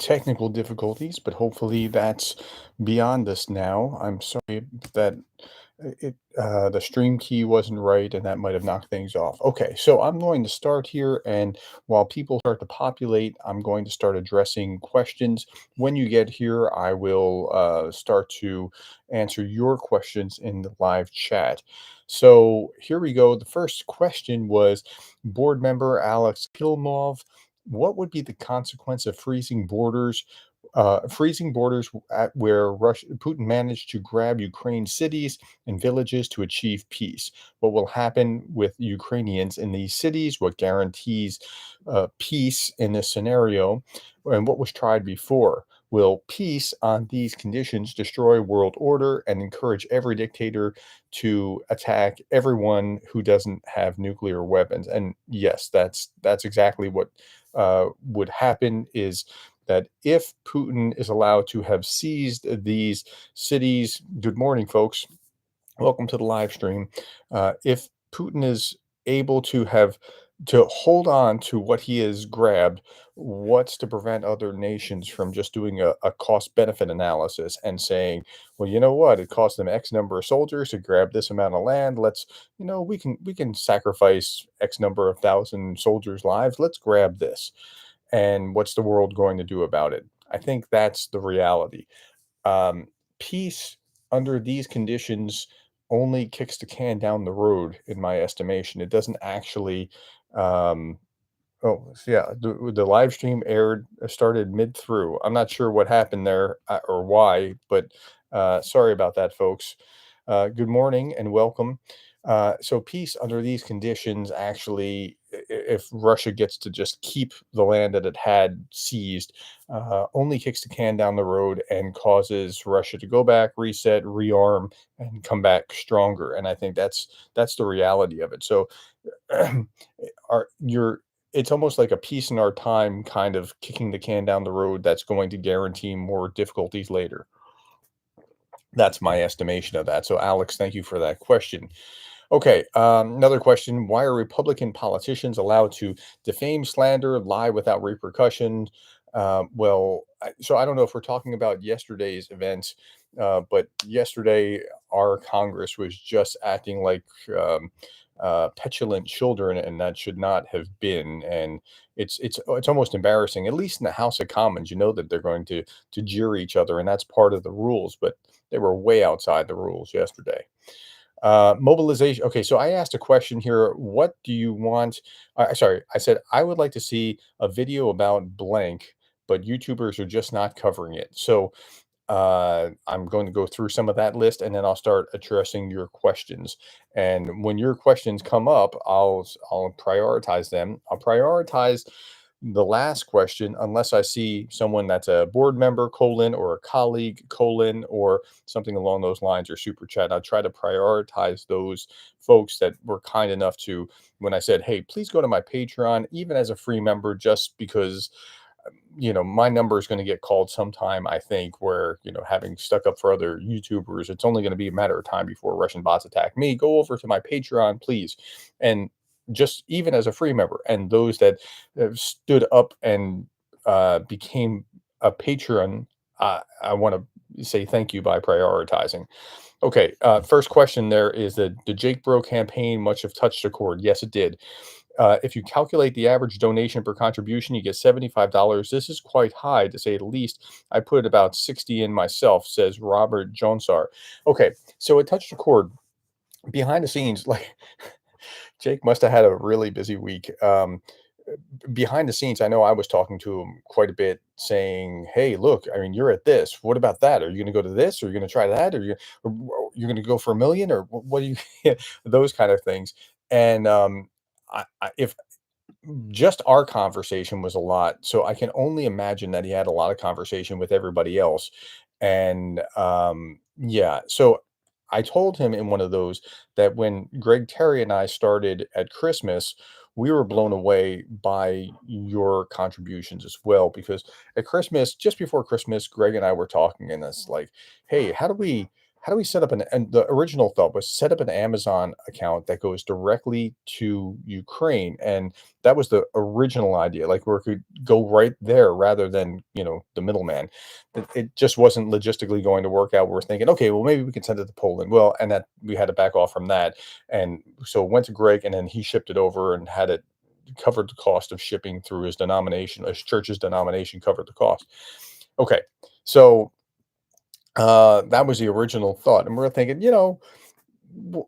technical difficulties, but hopefully that's beyond us now. I'm sorry that the stream key wasn't right, and that might have knocked things off. Okay, so I'm going to start here, and while people start to populate, I'm going to start addressing questions. When you get here, I will start to answer your questions in the live chat. So here we go. The first question was board member Alex Kilmov. What would be the consequence of freezing borders at where Putin managed to grab Ukraine cities and villages to achieve peace? What will happen with Ukrainians in these cities? What guarantees peace in this scenario? And what was tried before? Will peace on these conditions destroy world order and encourage every dictator to attack everyone who doesn't have nuclear weapons? And yes, that's exactly what would happen, is that if Putin is allowed to have seized these cities. Good morning, folks. Welcome to the live stream. If Putin is able to hold on to what he has grabbed, what's to prevent other nations from just doing a cost benefit analysis and saying, well, you know what, it cost them X number of soldiers to grab this amount of land. Let's, we can sacrifice X number of thousand soldiers' lives. Let's grab this. And what's the world going to do about it? I think that's the reality. um, Peace under these conditions only kicks the can down the road, in my estimation. It doesn't actually. Um, oh, so yeah, the live stream started mid through. I'm not sure what happened there or why, but sorry about that, folks. Good morning and welcome. So peace under these conditions actually, if Russia gets to just keep the land that it had seized, only kicks the can down the road and causes Russia to go back, reset, rearm, and come back stronger. And I think that's the reality of it. So, are you're it's almost like a piece in our time, kind of kicking the can down the road that's going to guarantee more difficulties later. That's my estimation of that. So, Alex, thank you for that question. Okay, another question. Why are Republican politicians allowed to defame, slander, lie without repercussion? So I don't know if we're talking about yesterday's events, but yesterday our Congress was just acting like petulant children, and that should not have been. And it's almost embarrassing. At least in the House of Commons, you know that they're going to jeer each other, and that's part of the rules. But they were way outside the rules yesterday. Mobilization. Okay, so I asked a question here. What do you want? Sorry, I said I would like to see a video about blank, but YouTubers are just not covering it. So I'm going to go through some of that list, and then I'll start addressing your questions. And when your questions come up, I'll prioritize them. I'll prioritize the last question unless I see someone that's a board member colon or a colleague colon or something along those lines, or super chat. I'll try to prioritize those folks that were kind enough to, when I said, hey, please go to my Patreon, even as a free member, just because my number is going to get called sometime. I think, where, having stuck up for other YouTubers, it's only going to be a matter of time before Russian bots attack me. Go over to my Patreon, please. And just even as a free member, and those that have stood up and became a patron, I want to say thank you by prioritizing. Okay, first question there is that the Jake Bro campaign much have touched a chord. Yes, it did. If you calculate the average donation per contribution, you get $75. This is quite high, to say the least. I put about 60 in myself, says Robert Jonsar. Okay, so it touched a chord. Behind the scenes, like Jake must have had a really busy week. Behind the scenes, I know I was talking to him quite a bit, saying, "Hey, look, I mean, you're at this. What about that? Are you going to go to this? Or are you going to try that? Or you're going to go for a million? Or what do you?" Those kind of things. And if just our conversation was a lot, so I can only imagine that he had a lot of conversation with everybody else. And yeah, so I told him in one of those that when Greg Terry and I started at Christmas, we were blown away by your contributions as well, because at Christmas, just before Christmas, Greg and I were talking, and it's like, hey, how do we set up an, and the original thought was set up an Amazon account that goes directly to Ukraine, and that was the original idea, like where it could go right there rather than, the middleman. It just wasn't logistically going to work out. We're thinking, okay, well, maybe we can send it to Poland. Well, and that we had to back off from that. And so it went to Greg, and then he shipped it over and had it covered the cost of shipping through his denomination. His church's denomination covered the cost. Okay. So that was the original thought, and we're thinking, w-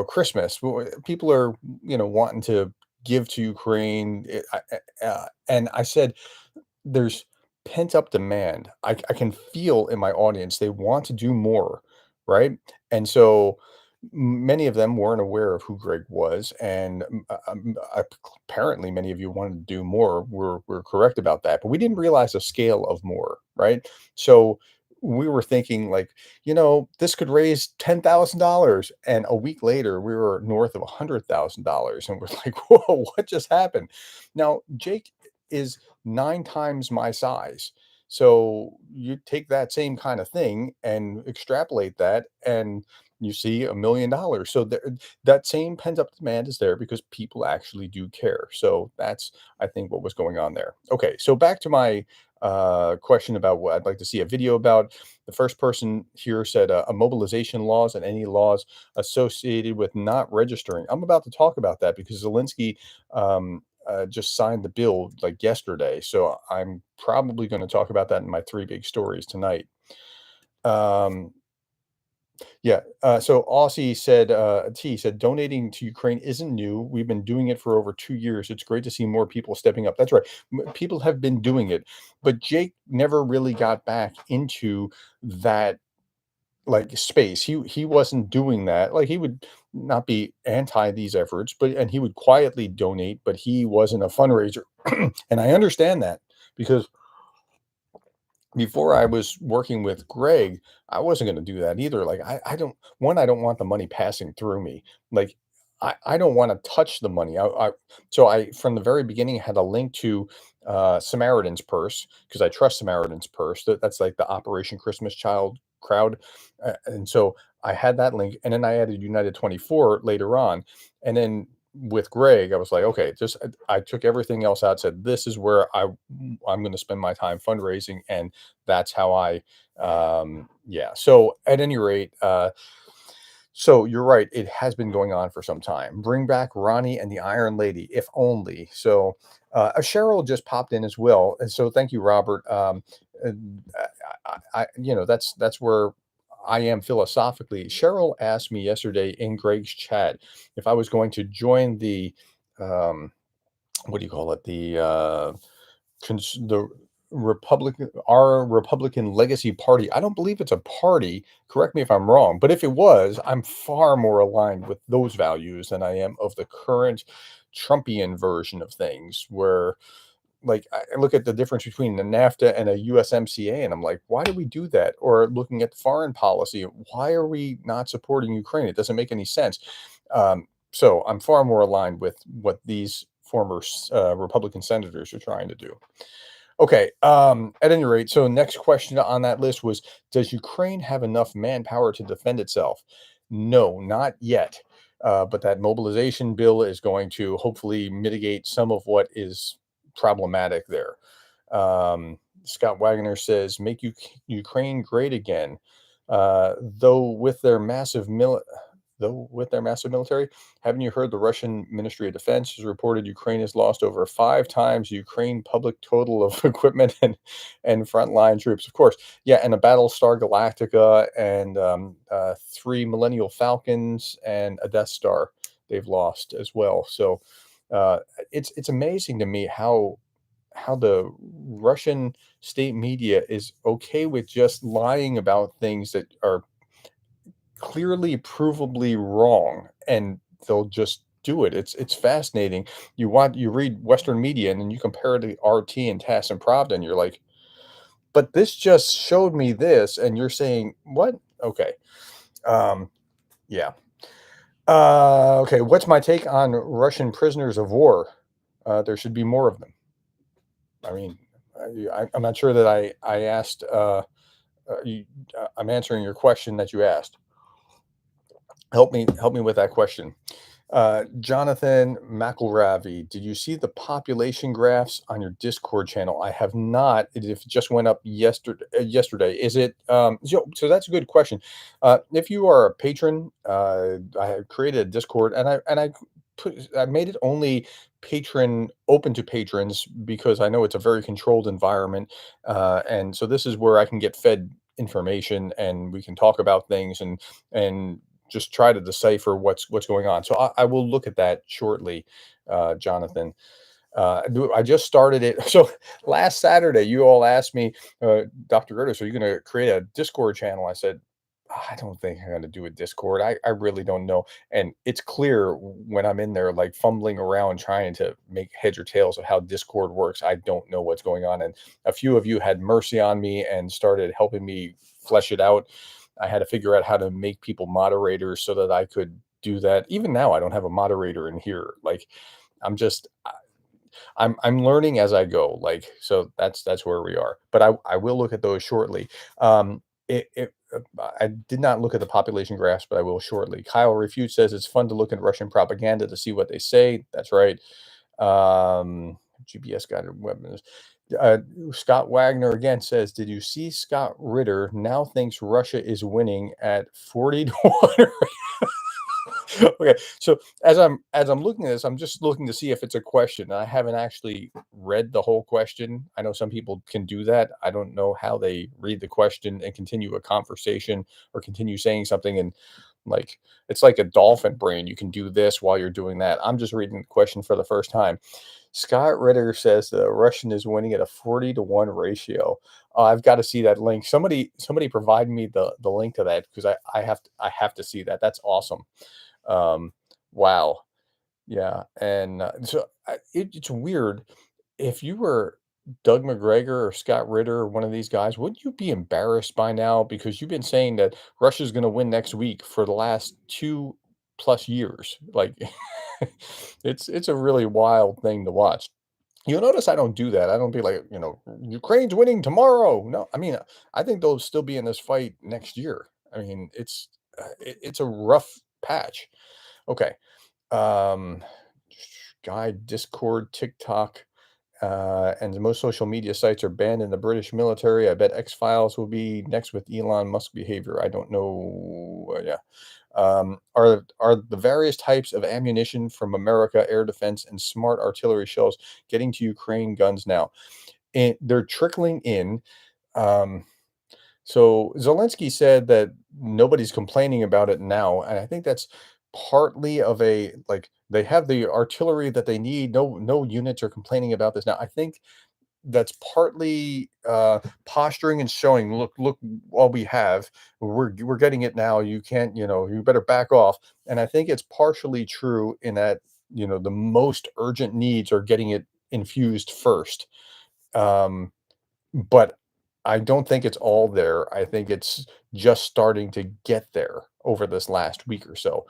Christmas. People are, wanting to give to Ukraine, and I said, there's pent up demand. I can feel in my audience they want to do more, right? And so many of them weren't aware of who Greg was, and apparently many of you wanted to do more. We're correct about that, but we didn't realize the scale of more, right? So we were thinking like, this could raise $10,000, and a week later we were north of $100,000, and we're like, whoa, what just happened? Now Jake is 9 times my size. So you take that same kind of thing and extrapolate that, and you see $1 million. So there, that same pent up demand is there because people actually do care. So that's, I think, what was going on there. Okay, so back to my question about what I'd like to see a video about. The first person here said mobilization laws and any laws associated with not registering. I'm about to talk about that because Zelensky just signed the bill like yesterday. So I'm probably going to talk about that in my three big stories tonight. Um, yeah. So Aussie said, T said, donating to Ukraine isn't new. We've been doing it for over 2 years. It's great to see more people stepping up. That's right. People have been doing it, but Jake never really got back into that like space. He wasn't doing that. Like he would not be anti these efforts, but and he would quietly donate, but he wasn't a fundraiser. And I understand that because before I was working with Greg, I wasn't going to do that either. Like I don't I don't want the money passing through me. Like I don't want to touch the money. So I from the very beginning had a link to Samaritan's Purse because I trust Samaritan's Purse. That's like the Operation Christmas Child crowd, and so I had that link, and then I added United 24 later on, and then with Greg, I was like, okay, just I took everything else out, said this is where I'm going to spend my time fundraising, and that's how I yeah. So at any rate, so you're right, it has been going on for some time. Bring back Ronnie and the Iron Lady, if only. So Cheryl just popped in as well, and so thank you, Robert. And that's where I am philosophically. Cheryl asked me yesterday in Greg's chat if I was going to join the um, what do you call it, the Republican, our Republican Legacy Party. I don't believe it's a party. Correct me if I'm wrong, but if it was, I'm far more aligned with those values than I am of the current Trumpian version of things, where like I look at the difference between the NAFTA and a USMCA, and I'm like, why do we do that? Or looking at foreign policy, why are we not supporting Ukraine? It doesn't make any sense. So I'm far more aligned with what these former Republican senators are trying to do. Okay. At any rate, so next question on that list was, does Ukraine have enough manpower to defend itself? No, not yet. But that mobilization bill is going to hopefully mitigate some of what is problematic there. Scott Wagner says, make Ukraine great again. Uh, though with their massive mil- though with their massive military, haven't you heard the Russian Ministry of Defense has reported Ukraine has lost over 5 times Ukraine public total of equipment and frontline troops? Of course, yeah, and a Battlestar Galactica and 3 Millennial Falcons and a Death Star they've lost as well. So uh, it's amazing to me how the Russian state media is okay with just lying about things that are clearly provably wrong, and they'll just do it. It's fascinating. You read Western media and then you compare it to RT and TASS and Pravda, and you're like, but this just showed me this, and you're saying what? Okay. Um, yeah. Okay. What's my take on Russian prisoners of war? There should be more of them. I mean, I'm not sure that I asked. I'm answering your question that you asked. Help me with that question. Jonathan McElravy, did you see the population graphs on your Discord channel? I have not. It just went up yesterday. Yesterday, is it? So that's a good question. If you are a patron, I have created a Discord, and I made it only patron open to patrons because I know it's a very controlled environment, and so this is where I can get fed information and we can talk about things and just try to decipher what's going on. So I will look at that shortly, Jonathan. I just started it. So last Saturday, you all asked me, Dr. Gerdes, are you going to create a Discord channel? I said, I don't think I'm going to do a Discord. I really don't know. And it's clear when I'm in there, like fumbling around trying to make heads or tails of how Discord works. I don't know what's going on. And a few of you had mercy on me and started helping me flesh it out. I had to figure out how to make people moderators so that I could do that. Even now, I don't have a moderator in here. Like, I'm just I'm learning as I go. Like, so that's where we are. But I will look at those shortly. I did not look at the population graphs, but I will shortly. Kyle Refute says it's fun to look at Russian propaganda to see what they say. That's right. GPS guided weapons. Scott Wagner again says, "Did you see Scott Ritter now thinks Russia is winning at 40 to 1?" Okay, so as I'm looking at this, I'm just looking to see if it's a question. I haven't actually read the whole question. I know some people can do that. I don't know how they read the question and continue a conversation or continue saying something and like it's like a dolphin brain. You can do this while you're doing that. I'm just reading the question for the first time. Scott Ritter says the Russian is winning at a 40 to 1 ratio. I've got to see that link. Somebody provide me the link to that because I have to see that. That's awesome. Um, wow. Yeah, and, it's weird. If you were Doug McGregor or Scott Ritter or one of these guys, wouldn't you be embarrassed by now? Because you've been saying that Russia's gonna win next week for the last 2 plus years. Like, it's a really wild thing to watch. You'll notice I don't do that. I don't be like, "Ukraine's winning tomorrow." No, I mean, I think they'll still be in this fight next year. I mean, it's a rough patch. Okay. Um, Guide, Discord, TikTok, and most social media sites are banned in the British military. I bet X Files will be next with Elon Musk behavior. I don't know. Yeah. Are the various types of ammunition from America, air defense, and smart artillery shells getting to Ukraine guns now? And they're trickling in. Um, so Zelensky said that nobody's complaining about it now, and I think that's partly of a like they have the artillery that they need. No units are complaining about this now. I think that's partly posturing and showing, look, all we have. We're getting it now. You can't, you better back off. And I think it's partially true in that the most urgent needs are getting it infused first. Um, but I don't think it's all there. I think it's just starting to get there over this last week or so.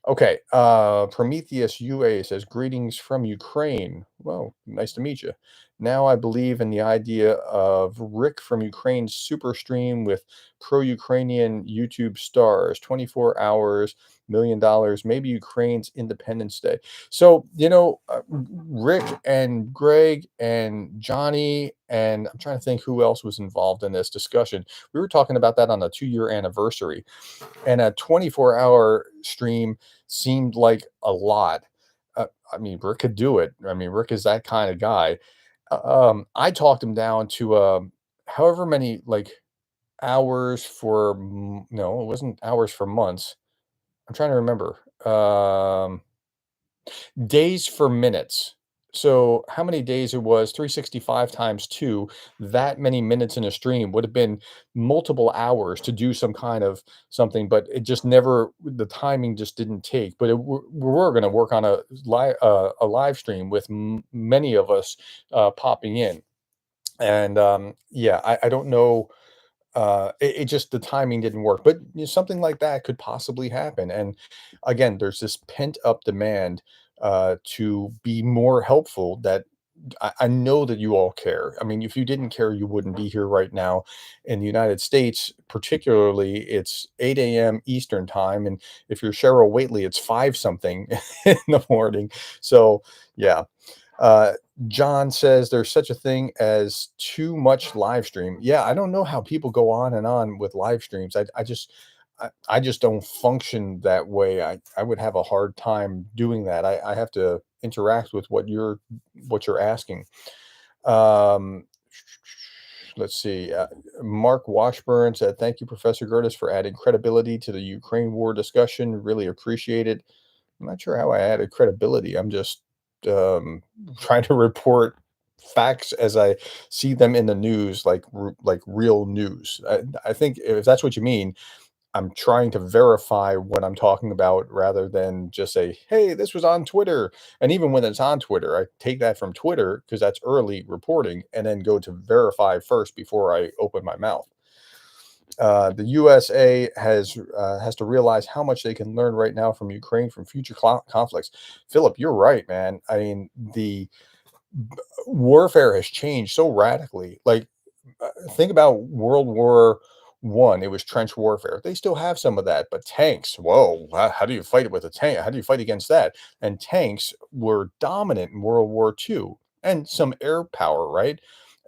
Okay, Prometheus UA says, "Greetings from Ukraine." Well, nice to meet you. Now I believe in the idea of Rick from Ukraine's super stream with pro-Ukrainian YouTube stars, 24 hours, $1 million, maybe Ukraine's Independence Day. So, Rick and Greg and Johnny, and I'm trying to think who else was involved in this discussion. We were talking about that on the 2-year anniversary, and a 24-hour stream seemed like a lot. I mean, Rick could do it. I mean, Rick is that kind of guy. I talked him down to however many like hours for no, it wasn't hours for months. I'm trying to remember. Days for minutes. So how many days it was, 365 times 2, that many minutes in a stream would have been multiple hours to do some kind of something, but it just never the timing just didn't take. But we were going to work on a live stream with many of us popping in. And yeah, I don't know, it just the timing didn't work, but something like that could possibly happen. And again, there's this pent up demand to be more helpful that I know that you all care. I mean, if you didn't care, you wouldn't be here right now. In the United States, particularly, it's 8 a.m. Eastern time, and if you're Cheryl Waitley, it's five something in the morning. So, yeah. Uh, John says there's such a thing as too much live stream. Yeah, I don't know how people go on and on with live streams. I just don't function that way. I would have a hard time doing that. I have to interact with what you're asking. Um, let's see. Mark Washburn said, "Thank you, Professor Gerdes, for adding credibility to the Ukraine war discussion. Really appreciate it." I'm not sure how I added credibility. I'm just trying to report facts as I see them in the news, like real news. I think if that's what you mean, I'm trying to verify what I'm talking about rather than just say, "Hey, this was on Twitter." And even when it's on Twitter, I take that from Twitter because that's early reporting, and then go to verify first before I open my mouth. The USA has to realize how much they can learn right now from Ukraine from future conflicts. Philip, you're right, man. I mean, the warfare has changed so radically. Like, think about World War I. It was trench warfare. They still have some of that, but tanks. Whoa, how do you fight it with a tank? How do you fight against that? And tanks were dominant in World War II, and some air power, right?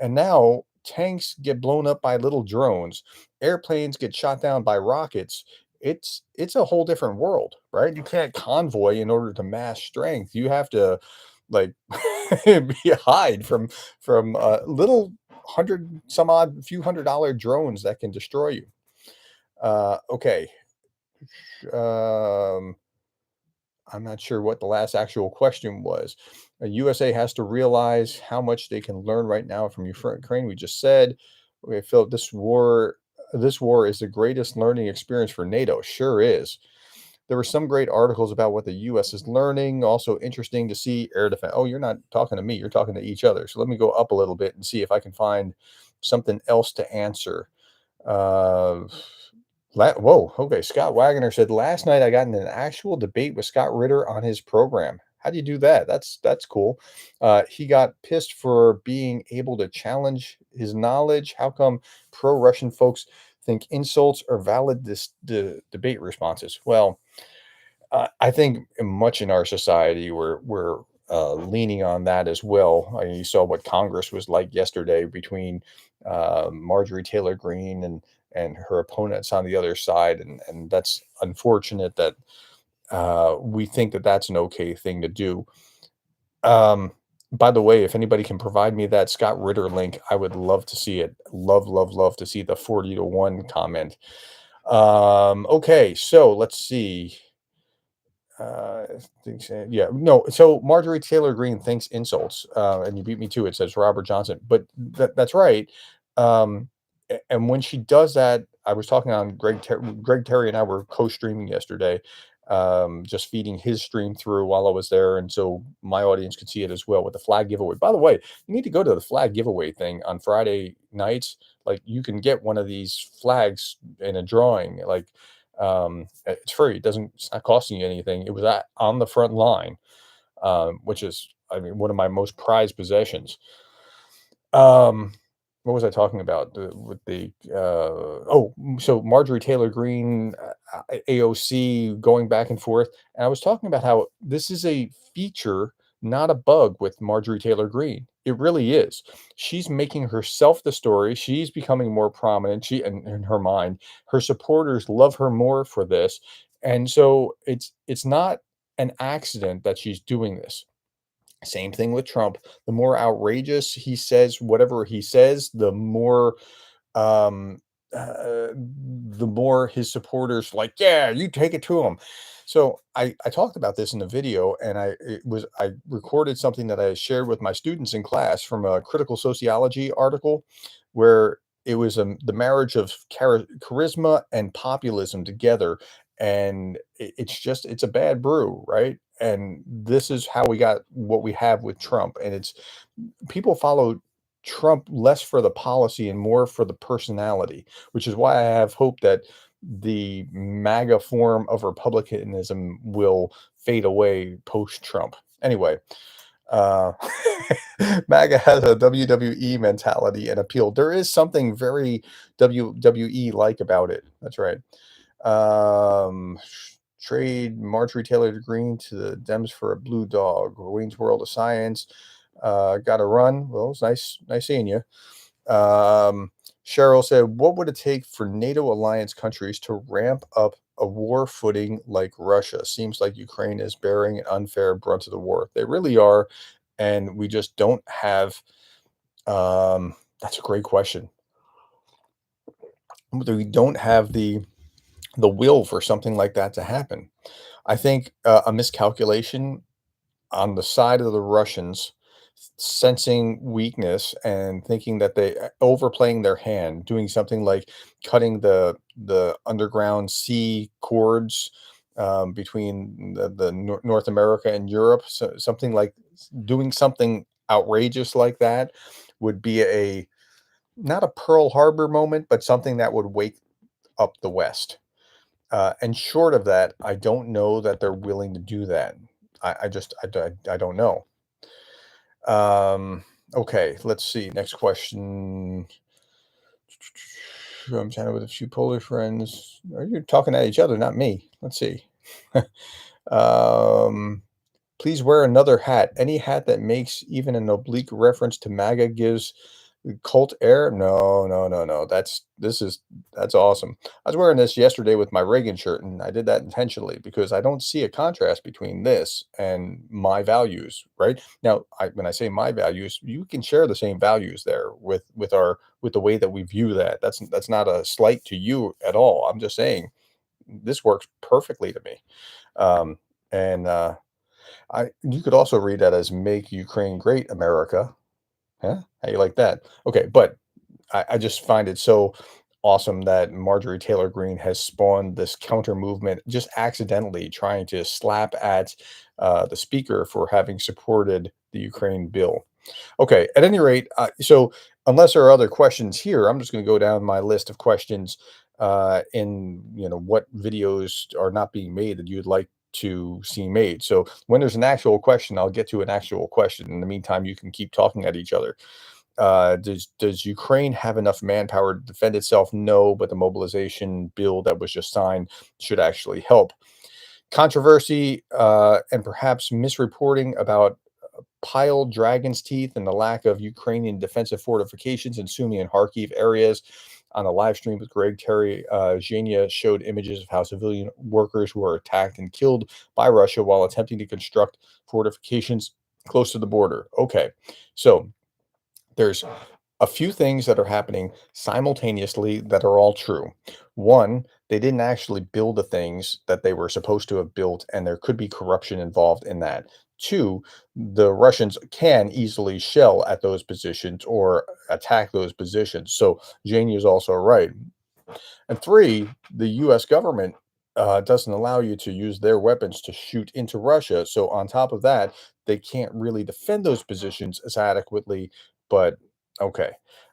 And now tanks get blown up by little drones. Airplanes get shot down by rockets. It's a whole different world, right? You can't convoy in order to mass strength. You have to like hide from little hundred some odd few $100 drones that can destroy you. Okay. Um, I'm not sure what the last actual question was. USA has to realize how much they can learn right now from Ukraine. We just said, okay, Philip, this war is the greatest learning experience for NATO. Sure is. There were some great articles about what the U.S. is learning. Also interesting to see air defense. Oh, you're not talking to me. You're talking to each other. So let me go up a little bit and see if I can find something else to answer. Uh, Whoa. Okay. Scott Wagner said last night I got in an actual debate with Scott Ritter on his program. How do you do that? That's cool. He got pissed for being able to challenge his knowledge. How come pro-Russian folks think insults are valid debate responses? Well, I think much in our society we're leaning on that as well. I mean, you saw what Congress was like yesterday between Marjorie Taylor Greene and her opponents on the other side, and that's unfortunate that we think that that's an okay thing to do. Um, by the way, if anybody can provide me that Scott Ritter link, I would love to see it. Love, love, love to see the 40-1 comment. Okay, so let's see. Yeah, no. So Marjorie Taylor Greene thinks insults, and you beat me to it. Says Robert Johnson, but that's right. And when she does that, I was talking on Greg Terry and I were co-streaming yesterday, just feeding his stream through while I was there, and so my audience could see it as well with the flag giveaway. By the way, you need to go to the flag giveaway thing on Friday nights. Like you can get one of these flags in a drawing, like it's free. It's not costing you anything. It was on the front line, which is, I mean, one of my most prized possessions. Um, what was I talking about with the so Marjorie Taylor Greene, AOC going back and forth, and I was talking about how this is a feature, not a bug, with Marjorie Taylor Greene. It really is. She's making herself the story. She's becoming more prominent. In her mind, her supporters love her more for this, and so it's not an accident that she's doing this. Same thing with Trump. The more outrageous he says whatever he says, um, the more his supporters like, yeah, you take it to him. So I talked about this in the video, and I recorded something that I shared with my students in class from a critical sociology article, where it was the marriage of charisma and populism together, and it's a bad brew, right? And this is how we got what we have with Trump, and it's people follow Trump less for the policy and more for the personality, which is why I have hope that the MAGA form of republicanism will fade away post Trump. Anyway, Uh, MAGA has a WWE mentality and appeal. There is something very WWE like about it. That's right. Um, Trade Marjorie Taylor Greene to the Dems for a blue dog. Wayne's World of Science. Got to run. Well, it's nice seeing you. Um, Cheryl said, "What would it take for NATO alliance countries to ramp up a war footing like Russia? Seems like Ukraine is bearing an unfair brunt of the war. They really are, and we just don't have." That's a great question. We don't have the will for something like that to happen. I think a miscalculation on the side of the Russians, sensing weakness and thinking that they overplaying their hand, doing something like cutting the underground sea cords between North America and Europe. So something like doing something outrageous like that would be a not a Pearl Harbor moment, but something that would wake up the West. And short of that, I don't know that they're willing to do that. I don't know. Okay, let's see. Next question. I'm chatting with a few Polish friends. Are you talking at each other, not me? Let's see. um, Please wear another hat. Any hat that makes even an oblique reference to MAGA gives cult air. No, no, no, no. That's awesome. I was wearing this yesterday with my Reagan shirt, and I did that intentionally because I don't see a contrast between this and my values. Right now, when I say my values, you can share the same values there with the way that we view that. That's not a slight to you at all. I'm just saying this works perfectly to me. And I you could also read that as "Make Ukraine Great, America." Huh? How you like that? Okay, but I just find it so awesome that Marjorie Taylor Greene has spawned this counter movement, just accidentally trying to slap at the speaker for having supported the Ukraine bill. Okay, at any rate, so unless there are other questions here, I'm just going to go down my list of questions in what videos are not being made that you'd like to see made. So when there's an actual question, I'll get to an actual question. In the meantime, you can keep talking at each other. Does Ukraine have enough manpower to defend itself? No, but the mobilization bill that was just signed should actually help. Controversy and perhaps misreporting about piled dragon's teeth and the lack of Ukrainian defensive fortifications in Sumy and Kharkiv areas. On a live stream with Greg Terry, Zhenya showed images of how civilian workers were attacked and killed by Russia while attempting to construct fortifications close to the border. Okay, so there's a few things that are happening simultaneously that are all true. One, they didn't actually build the things that they were supposed to have built, and there could be corruption involved in that. Two, the Russians can easily shell at those positions or attack those positions. So Janie is also right. And three, the US government doesn't allow you to use their weapons to shoot into Russia. So, on top of that, they can't really defend those positions as adequately. But okay.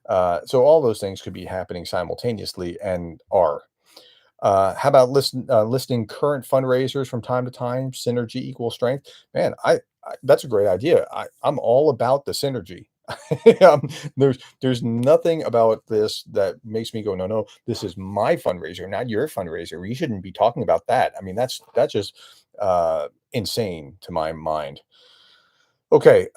So, all those things could be happening simultaneously and are. How about listing current fundraisers from time to time? Synergy equals strength. Man, that's a great idea. I'm all about the synergy. There's nothing about this that makes me go, no, no, this is my fundraiser, not your fundraiser. We shouldn't be talking about that. I mean, that's just insane to my mind. Okay.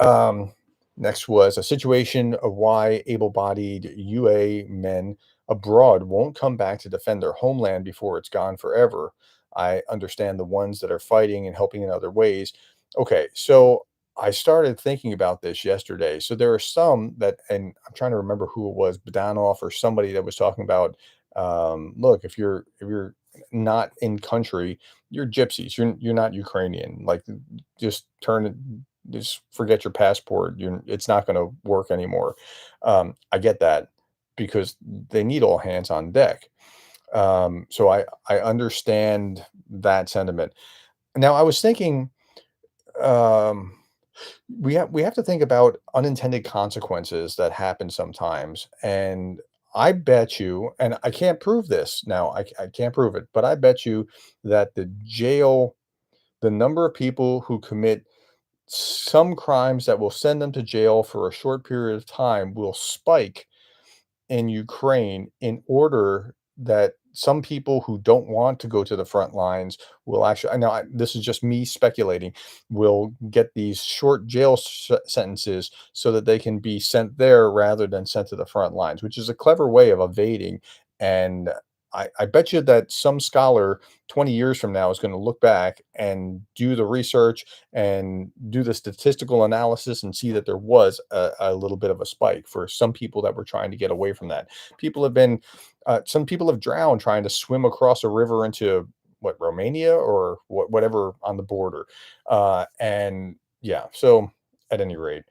Next was a situation of why able-bodied UA men abroad won't come back to defend their homeland before it's gone forever. I understand the ones that are fighting and helping in other ways. Okay, so I started thinking about this yesterday. So there are some that, and I'm trying to remember who it was, Badanoff or somebody that was talking about. Look, if you're not in country, you're gypsies. You're not Ukrainian. Like, just turn it just forget your passport. It's not going to work anymore. I get that because they need all hands on deck. So I understand that sentiment. Now I was thinking, um, we have to think about unintended consequences that happen sometimes, and I bet you, and I can't prove this now. I can't prove it, but I bet you that the number of people who commit some crimes that will send them to jail for a short period of time will spike in Ukraine in order that some people who don't want to go to the front lines will actually, I know this is just me speculating, will get these short jail sentences so that they can be sent there rather than sent to the front lines, which is a clever way of evading. And I bet you that some scholar 20 years from now is going to look back and do the research and do the statistical analysis and see that there was a little bit of a spike for some people that were trying to get away from that. People have been, some people have drowned trying to swim across a river into what, Romania or whatever on the border. And yeah, so at any rate.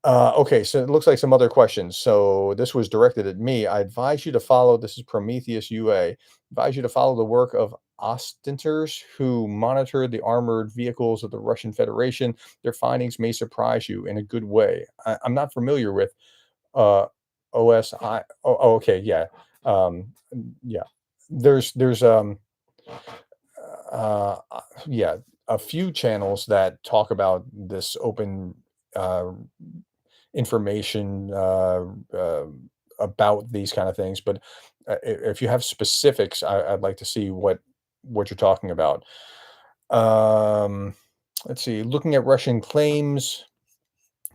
Okay, so it looks like some other questions. So this was directed at me. I advise you to follow, this is Prometheus UA, advise you to follow the work of ostenters who monitored the armored vehicles of the Russian Federation. Their findings may surprise you in a good way. I'm not familiar with uh, OSI. Okay, yeah, yeah. There's uh, uh, yeah, a few channels that talk about this open uh, information about these kind of things. But if you have specifics, I'd like to see what you're talking about. Um, let's see. Looking at Russian claims.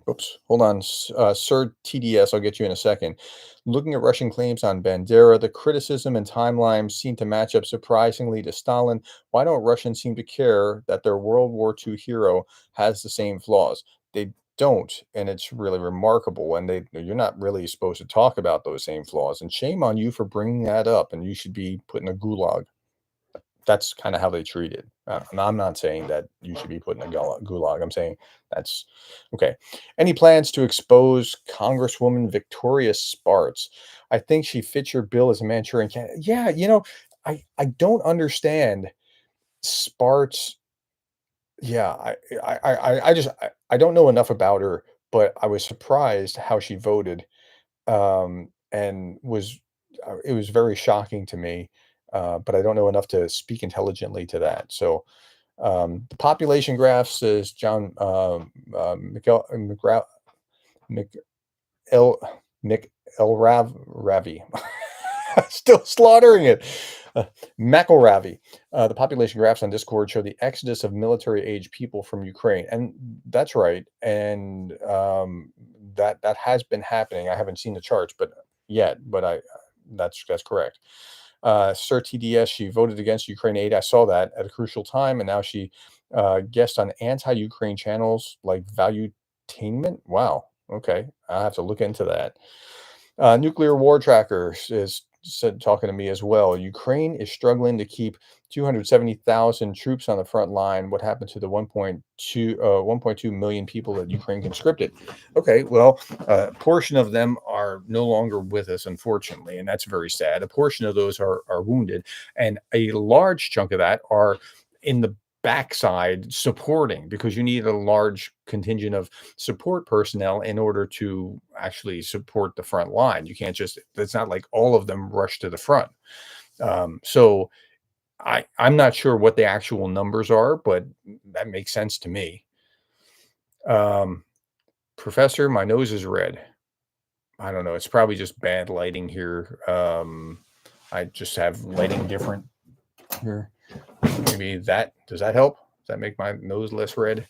Oops, hold on, Sir TDS. I'll get you in a second. Looking at Russian claims on Bandera, the criticism and timelines seem to match up surprisingly to Stalin. Why don't Russians seem to care that their World War II hero has the same flaws? They don't, and it's really remarkable. And you're not really supposed to talk about those same flaws. And shame on you for bringing that up. And you should be put in a gulag. That's kinda how they treat it. And I'm not saying that you should be put in a gulag. I'm saying that's okay. Any plans to expose Congresswoman Victoria Spartz? I think she fits your bill as a Manchurian candidate. Yeah, I don't understand Spartz. Yeah, I don't know enough about her, but I was surprised how she voted, and it was very shocking to me, but I don't know enough to speak intelligently to that. So, the population graph says John Miguel Mc El Ravi. Still slaughtering it. Uh, McElravy. The population graphs on Discord show the exodus of military-age people from Ukraine, and that's right. And that has been happening. I haven't seen the charts, but yet, but I that's correct. Sir TDS, she voted against Ukraine aid. I saw that at a crucial time, and now she guest on anti-Ukraine channels like Valuetainment. Wow. Okay, I have to look into that. Nuclear War Tracker is said talking to me as well. Ukraine is struggling to keep 270,000 troops on the front line. What happened to the 1.2 million people that Ukraine conscripted? Okay, well, a portion of them are no longer with us, unfortunately, and that's very sad. A portion of those are wounded, and a large chunk of that are in the backside supporting, because you need a large contingent of support personnel in order to actually support the front line. You can't just, it's not like all of them rush to the front. So I'm not sure what the actual numbers are, but that makes sense to me. Um, Professor, my nose is red. I don't know. It's probably just bad lighting here. I just have lighting different here. Maybe does that help? Does that make my nose less red?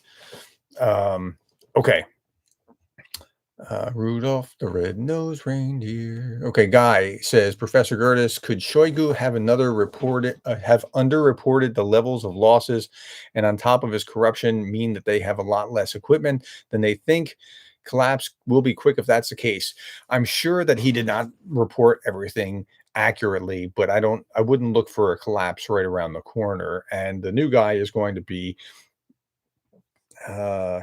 Okay. Rudolph the Red-Nosed Reindeer. Okay, Guy says, Professor Gerdes, could Shoigu have underreported the levels of losses, and on top of his corruption, mean that they have a lot less equipment than they think? Collapse will be quick if that's the case. I'm sure that he did not report everything accurately, but I wouldn't look for a collapse right around the corner. And the new guy is going to be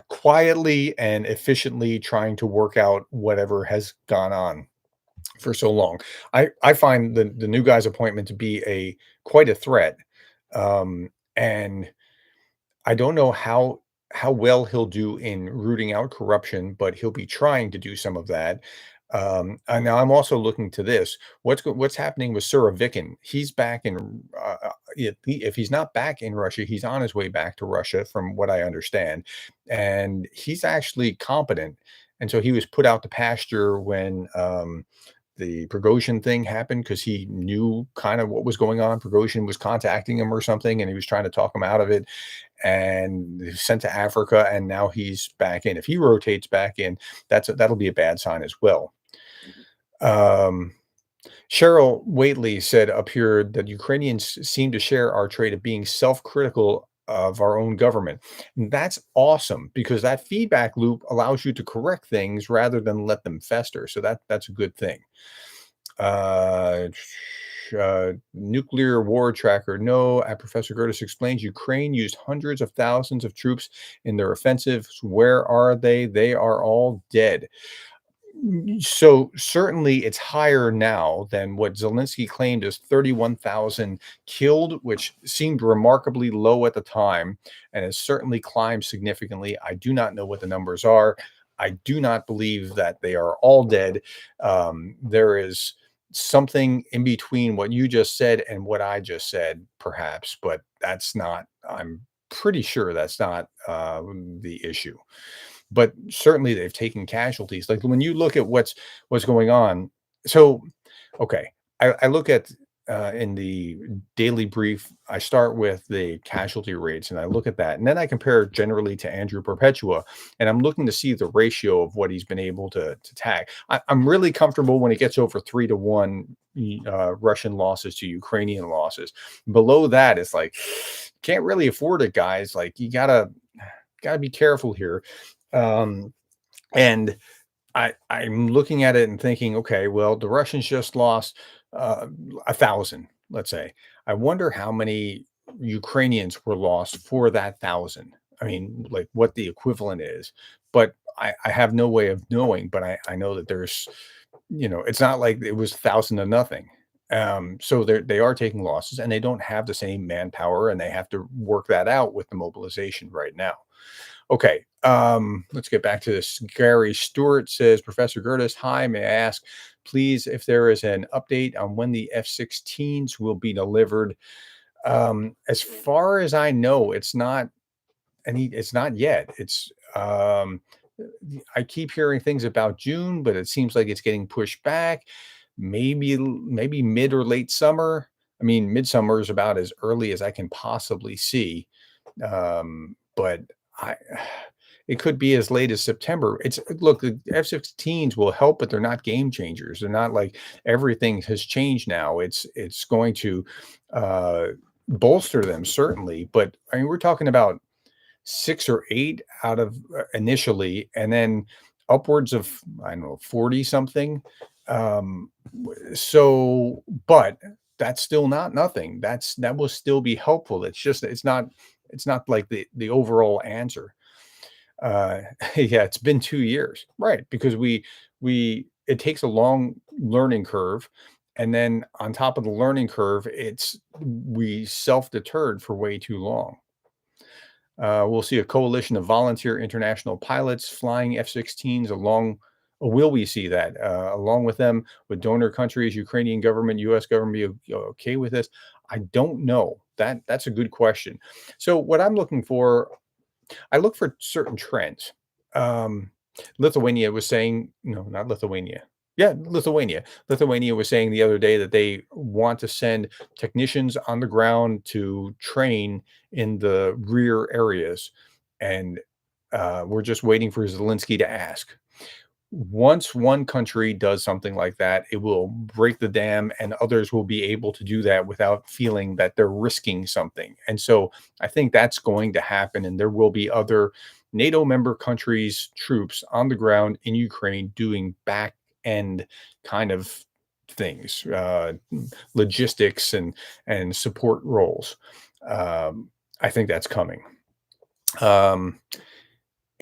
quietly and efficiently trying to work out whatever has gone on for so long. I find the new guy's appointment to be quite a threat, and I don't know how well he'll do in rooting out corruption, but he'll be trying to do some of that. And now I'm also looking to this. What's happening with Surovikin? He's back in. if he's not back in Russia, he's on his way back to Russia, from what I understand, and he's actually competent. And so he was put out to pasture when the Prigozhin thing happened, because he knew kind of what was going on. Prigozhin was contacting him or something, and he was trying to talk him out of it. And he was sent to Africa, and now he's back in. If he rotates back in, that'll be a bad sign as well. Um, Cheryl Waitley said up here that Ukrainians seem to share our trait of being self-critical of our own government. And that's awesome, because that feedback loop allows you to correct things rather than let them fester. So that's a good thing. Uh, Nuclear war tracker. No, Professor Gerdes explains Ukraine used hundreds of thousands of troops in their offensives. Where are they? They are all dead. So certainly it's higher now than what Zelensky claimed as 31,000 killed, which seemed remarkably low at the time, and has certainly climbed significantly. I do not know what the numbers are. I do not believe that they are all dead. There is something in between what you just said and what I just said, perhaps, but that's not, I'm pretty sure that's not the issue. But certainly they've taken casualties. Like when you look at what's going on. So, okay, I look at in the daily brief, I start with the casualty rates and I look at that, and then I compare it generally to Andrew Perpetua, and I'm looking to see the ratio of what he's been able to tag. I'm really comfortable when it gets over 3 to 1 Russian losses to Ukrainian losses. Below that, it's like can't really afford it, guys. Like you gotta be careful here. Um, and I'm looking at it and thinking, okay, well, the Russians just lost 1,000, let's say. I wonder how many Ukrainians were lost for that 1,000. I mean, like what the equivalent is. But I have no way of knowing. But I know that there's, it's not like it was 1,000 to nothing. So they are taking losses, and they don't have the same manpower, and they have to work that out with the mobilization right now. Okay, let's get back to this. Gary Stewart says, Professor Gerdes, hi, may I ask, please, if there is an update on when the F-16s will be delivered? As far as I know, it's not yet. I keep hearing things about June, but it seems like it's getting pushed back. Maybe mid or late summer. I mean, midsummer is about as early as I can possibly see. But I it could be as late as September. It's look, the F-16s will help, but they're not game changers. They're not like everything has changed now. It's going to uh, bolster them certainly, but I mean we're talking about 6 or 8 out of initially, and then upwards of I don't know 40 something. So, but that's still not nothing. That will still be helpful. It's not like the overall answer. Yeah, it's been 2 years, right? Because we it takes a long learning curve, and then on top of the learning curve, we self-deterred for way too long. We'll see a coalition of volunteer international pilots flying F-16s along. Will we see that along with them, with donor countries, Ukrainian government, U.S. government be okay with this? I don't know. That's a good question. So what I'm looking for, I look for certain trends. Um, Lithuania was saying, no, not Lithuania. Yeah, Lithuania. Lithuania was saying the other day that they want to send technicians on the ground to train in the rear areas. And we're just waiting for Zelensky to ask. Once one country does something like that, it will break the dam, and others will be able to do that without feeling that they're risking something. And so I think that's going to happen, and there will be other NATO member countries' troops on the ground in Ukraine doing back end kind of things, logistics and support roles. I think that's coming. Um,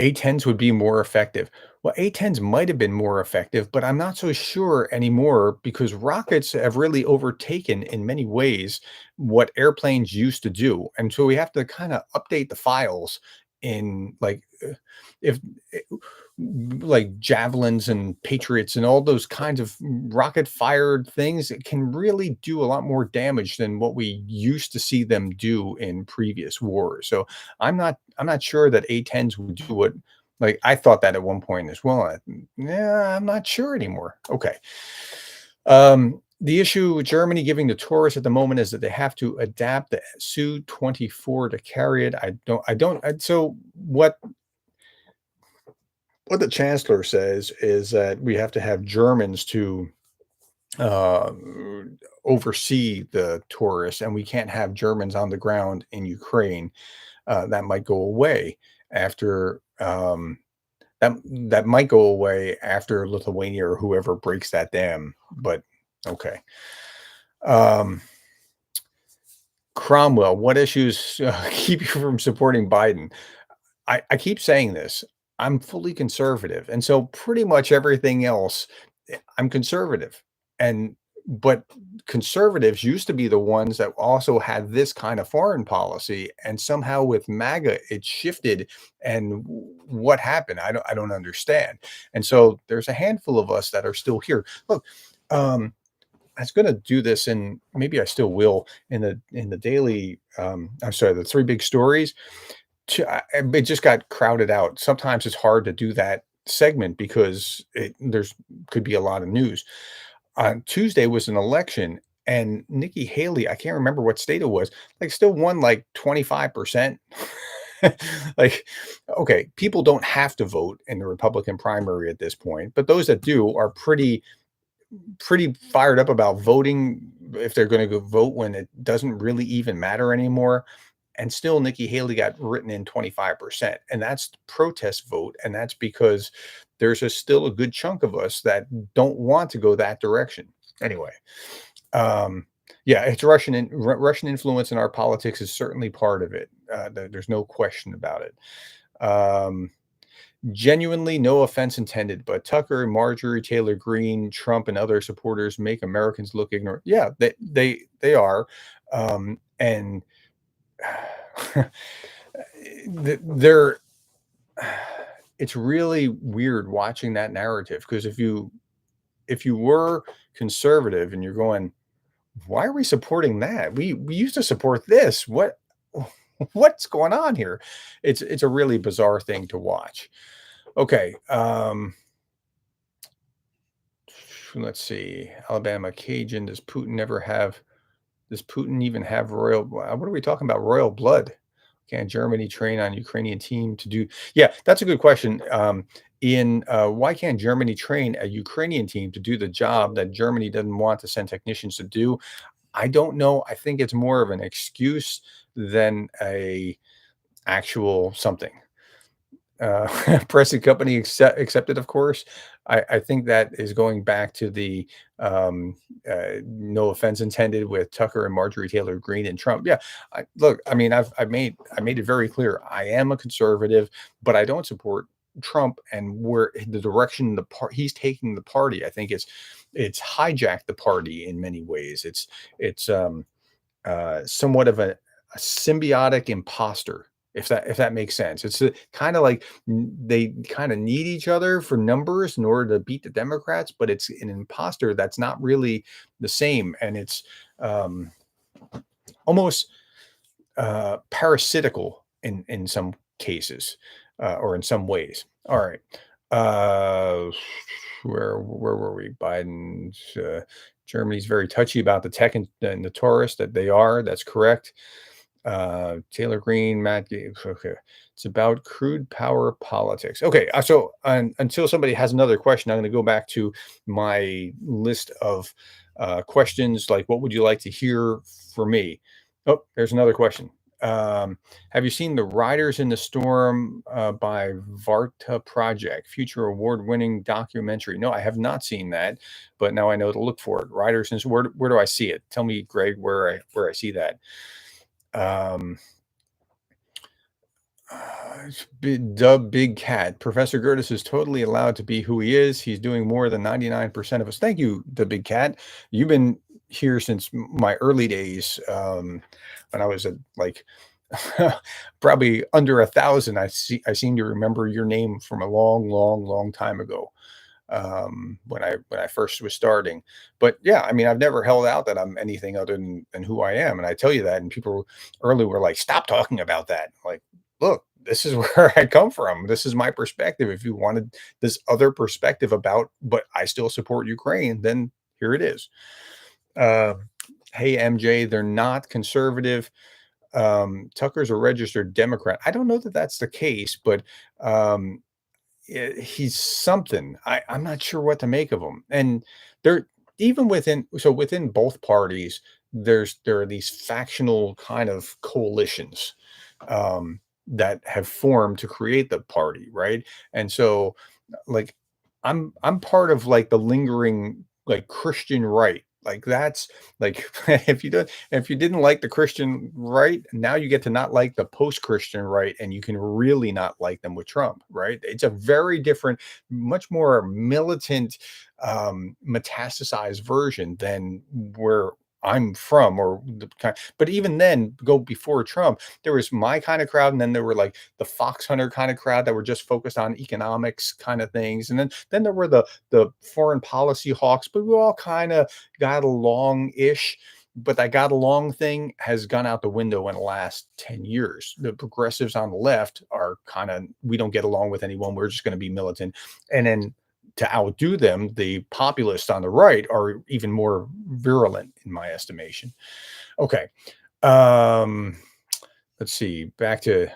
A10s would be more effective. Well, A10s might have been more effective, but I'm not so sure anymore because rockets have really overtaken in many ways what airplanes used to do. And so we have to kind of update the files in if like javelins and patriots and all those kinds of rocket fired things, it can really do a lot more damage than what we used to see them do in previous wars. So I'm not sure that A10s would do what, like, I thought that at one point as well. Yeah, I'm not sure anymore. Okay. The issue with Germany giving the tourists at the moment is that they have to adapt the Su-24 to carry it. So what the chancellor says is that we have to have Germans to uh, oversee the tourists, and we can't have Germans on the ground in Ukraine. That might go away after that might go away after Lithuania or whoever breaks that dam. But okay. Um, Cromwell, what issues keep you from supporting Biden? I keep saying this. I'm fully conservative, and so pretty much everything else, I'm conservative. And but conservatives used to be the ones that also had this kind of foreign policy, and somehow with MAGA, it shifted. And what happened? I don't understand. And so there's a handful of us that are still here. Look, I was going to do this, and maybe I still will, in the daily. I'm sorry, the three big stories it just got crowded out. Sometimes it's hard to do that segment because there's could be a lot of news. On Tuesday was an election, and Nikki Haley, I can't remember what state it was, like still won like 25%. Like, okay, people don't have to vote in the Republican primary at this point, but those that do are pretty fired up about voting if they're going to go vote when it doesn't really even matter anymore. And still, Nikki Haley got written in 25%. And that's the protest vote. And that's because there's still a good chunk of us that don't want to go that direction. Anyway, yeah, it's Russian influence in our politics is certainly part of it. There's no question about it. Um, Genuinely, no offense intended, but Tucker, Marjorie Taylor Greene, Trump, and other supporters make Americans look ignorant. Yeah, they are, and they're. It's really weird watching that narrative, because if you were conservative and you're going, why are we supporting that? We used to support this. What's going on here? It's a really bizarre thing to watch. Okay. Let's see. Alabama Cajun. Does Putin even have royal? What are we talking about? Royal blood? Can Germany train on Ukrainian team to do? Yeah, that's a good question. Why can't Germany train a Ukrainian team to do the job that Germany doesn't want to send technicians to do? I don't know. I think it's more of an excuse than a actual something. Present company accepted, of course. I think that is going back to the no offense intended with Tucker and Marjorie Taylor Greene and Trump. Yeah, look, I mean, I made it very clear. I am a conservative, but I don't support Trump and where the direction he's taking the party. I think it's hijacked the party in many ways. It's somewhat of a symbiotic imposter, if that makes sense. It's kind of like they kind of need each other for numbers in order to beat the Democrats, but it's an imposter that's not really the same, and it's um, almost parasitical in some cases, or in some ways. All right. Uh, where were we? Biden's Germany's very touchy about the tech and the tourists that they are. That's correct. Taylor Green, Matt Gates. Okay, it's about crude power politics. Okay, so until somebody has another question, I'm going to go back to my list of questions. Like, what would you like to hear for me? Oh, there's another question. Have you seen The Riders in the Storm by Varta Project, future award-winning documentary? No, I have not seen that, but now I know to look for it. Riders in where do I see it? Tell me, Greg, where I see that. Um, Big Cat. Professor Gerdes is totally allowed to be who he is. He's doing more than 99% of us. Thank you, the Big Cat. You've been here since my early days, when I was Probably under 1,000. I seem to remember your name from a long, long, long time ago, when I first was starting. But yeah, I mean, I've never held out that I'm anything other than who I am, and I tell you that. And people early were like, "Stop talking about that." Like, look, this is where I come from. This is my perspective. If you wanted this other perspective about, but I still support Ukraine, then here it is. Uh, hey, MJ, they're not conservative. Tucker's a registered Democrat. I don't know that that's the case, but um, he's something. I'm not sure what to make of him. And there, even within both parties, there are these factional kind of coalitions that have formed to create the party, right? And so, like, I'm part of like the lingering like Christian right. Like that's like if you didn't like the Christian right, now you get to not like the post-Christian right, and you can really not like them with Trump, right? It's a very different, much more militant, metastasized version than where I'm from, or the kind. But even then, go before Trump, there was my kind of crowd, and then there were like the fox hunter kind of crowd that were just focused on economics kind of things, and then there were the foreign policy hawks, but we all kind of got along ish. But that got along thing has gone out the window in the last 10 years. The progressives on the left are kind of, we don't get along with anyone. We're just going to be militant. And then to outdo them, the populists on the right are even more virulent in my estimation. Okay. Um, let's see. Back to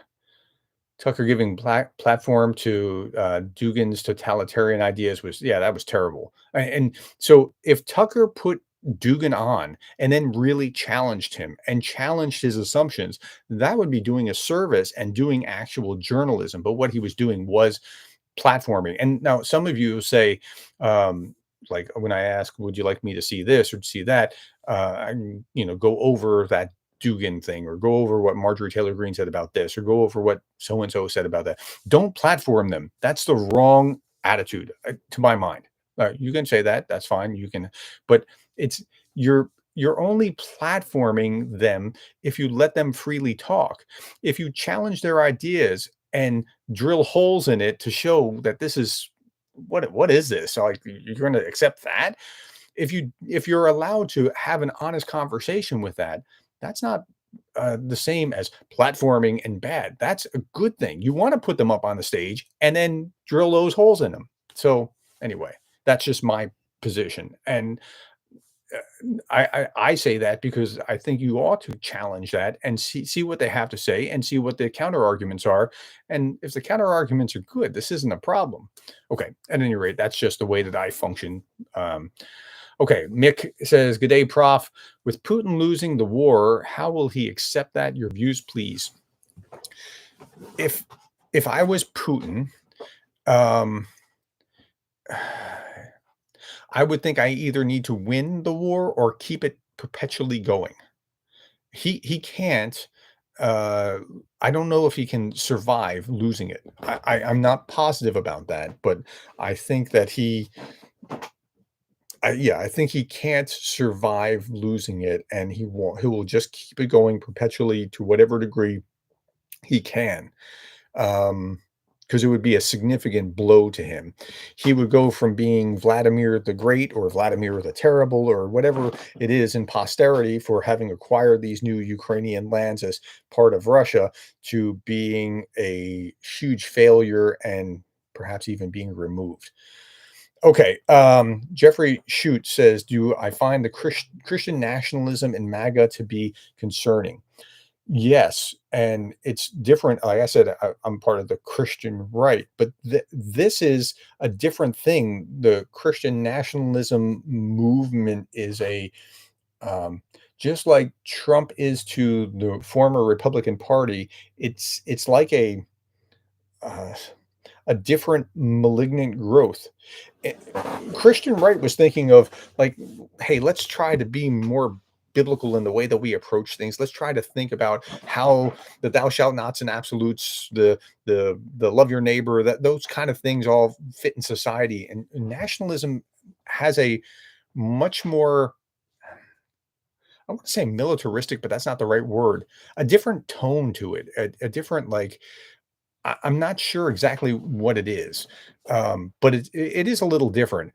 Tucker giving platform to Dugin's totalitarian ideas was, yeah, that was terrible. And so if Tucker put Dugin on and then really challenged him and challenged his assumptions, that would be doing a service and doing actual journalism. But what he was doing was platforming. And now some of you say, like when I ask, would you like me to see this or see that? I, go over that Dugin thing, or go over what Marjorie Taylor Greene said about this, or go over what so and so said about that. Don't platform them. That's the wrong attitude, to my mind. You can say that. That's fine. You can, but it's you're only platforming them if you let them freely talk. If you challenge their ideas and drill holes in it to show that this is what is this? So, like, you're going to accept that? If you're allowed to have an honest conversation with that, that's not the same as platforming and bad. That's a good thing. You want to put them up on the stage and then drill those holes in them. So anyway, that's just my position. And I say that because I think you ought to challenge that and see what they have to say and see what the counter arguments are. And if the counter arguments are good, this isn't a problem. Okay. At any rate, that's just the way that I function. Okay. Mick says, "Good day, Prof. With Putin losing the war, how will he accept that? Your views, please." If if I was Putin, um, I would think I either need to win the war or keep it perpetually going. He can't, uh, I don't know if he can survive losing it. I'm not positive about that, but I think that I think he can't survive losing it, and he will just keep it going perpetually to whatever degree he can. Because it would be a significant blow to him. He would go from being Vladimir the Great or Vladimir the Terrible or whatever it is in posterity for having acquired these new Ukrainian lands as part of Russia, to being a huge failure and perhaps even being removed. Okay, Jeffrey Shute says, "Do I find the Christian nationalism in MAGA to be concerning?" Yes, and it's different. Like I said, I'm part of the Christian right, but this is a different thing. The Christian nationalism movement is um, just like Trump is to the former Republican Party. It's like uh, a different malignant growth. eh, Christian right was thinking of, like, hey, let's try to be more biblical in the way that we approach things. Let's try to think about how the thou shalt nots and absolutes, the love your neighbor, that those kind of things all fit in society. And nationalism has a much more I want to say militaristic, but that's not the right word. A different tone to it, a different like I'm not sure exactly what it is, but it is a little different.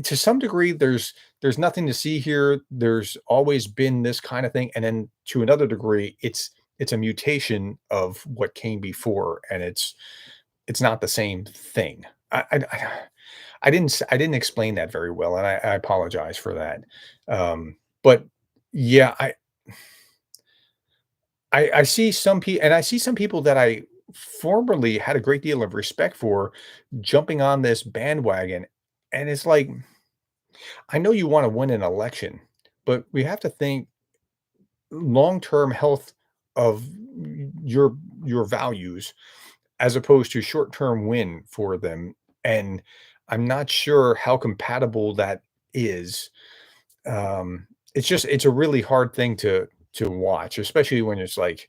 To some degree, there's nothing to see here. There's always been this kind of thing, and then to another degree, it's a mutation of what came before, and it's not the same thing. I didn't explain that very well, and I apologize for that. But yeah, I see some people, and I see some people that I formerly had a great deal of respect for jumping on this bandwagon, and it's like, I know you want to win an election, but we have to think long-term health of your values as opposed to short-term win for them. And I'm not sure how compatible that is. It's just it's a really hard thing to watch, especially when it's like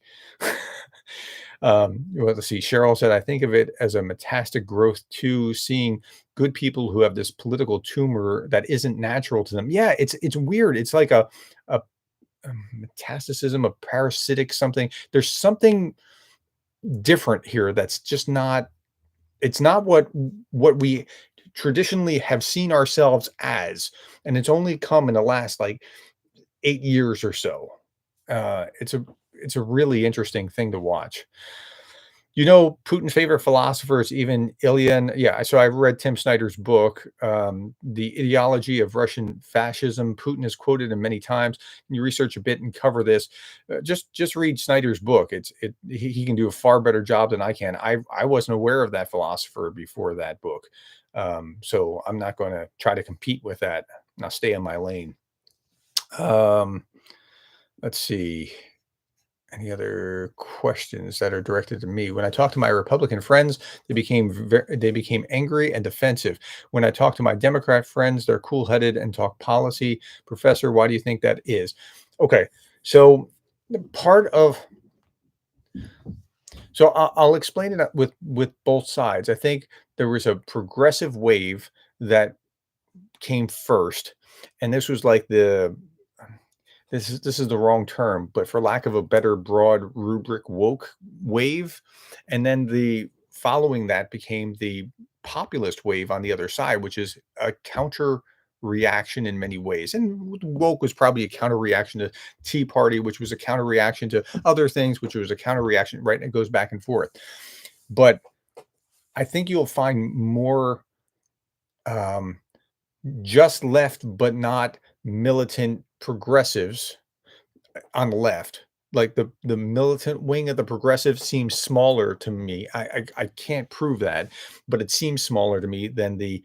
well, let's see. Cheryl said, I think of it as a metastatic growth too, seeing good people who have this political tumor that isn't natural to them. Yeah, it's weird. It's like a metastacism, a parasitic something. There's something different here that's just not it's not what we traditionally have seen ourselves as, and it's only come in the last like 8 years or so. It's a really interesting thing to watch. You know, Putin's favorite philosopher is even Ilyan. Yeah, so I've read Tim Snyder's book, The Ideology of Russian Fascism. Putin is quoted in many times. You research a bit and cover this. Just read Snyder's book. He can do a far better job than I can. I wasn't aware of that philosopher before that book, so I'm not going to try to compete with that. I'll stay in my lane. Um, let's see. Any other questions that are directed to me? When I talk to my Republican friends, they became angry and defensive. When I talk to my Democrat friends, they're cool-headed and talk policy. Professor, why do you think that is? Okay, so part of so I'll explain it with both sides. I think there was a progressive wave that came first, and this was like the this is the wrong term, but for lack of a better broad rubric, woke wave. And then the following that became the populist wave on the other side, which is a counter reaction in many ways. And woke was probably a counter reaction to Tea Party, which was a counter reaction to other things, which was a counter reaction, right? And it goes back and forth. But I think you'll find more um, just left, but not militant progressives on the left. Like the militant wing of the progressive seems smaller to me. I can't prove that, but it seems smaller to me than the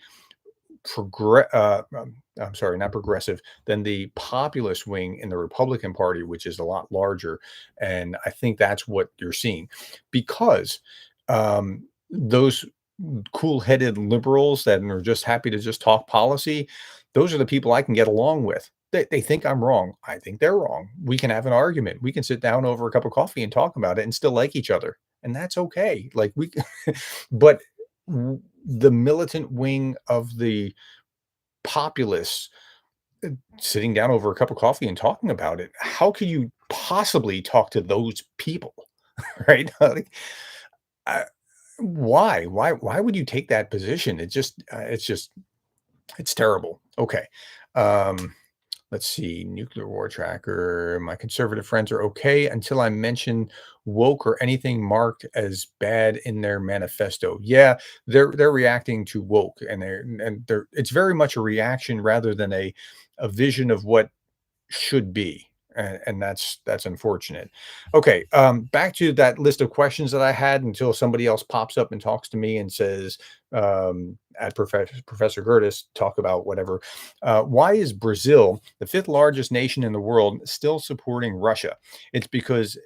I'm sorry, not progressive, than the populist wing in the Republican Party, which is a lot larger. And I think that's what you're seeing because those cool-headed liberals that are just happy to just talk policy, those are the people I can get along with. They think I'm wrong. I think they're wrong. We can have an argument. We can sit down over a cup of coffee and talk about it and still like each other. And that's okay. Like we but the militant wing of the populists uh, sitting down over a cup of coffee and talking about it. How can you possibly talk to those people? Right? Like, uh, why? Why would you take that position? It's just it's terrible. Okay. Um, let's see. Nuclear war tracker. My conservative friends are okay until I mention woke or anything marked as bad in their manifesto. Yeah, they're reacting to woke and they're it's very much a reaction rather than a vision of what should be. And that's unfortunate. Okay, back to that list of questions that I had until somebody else pops up and talks to me and says, at Professor Gerdes, talk about whatever. Why is Brazil, the fifth largest nation in the world, still supporting Russia? It's because,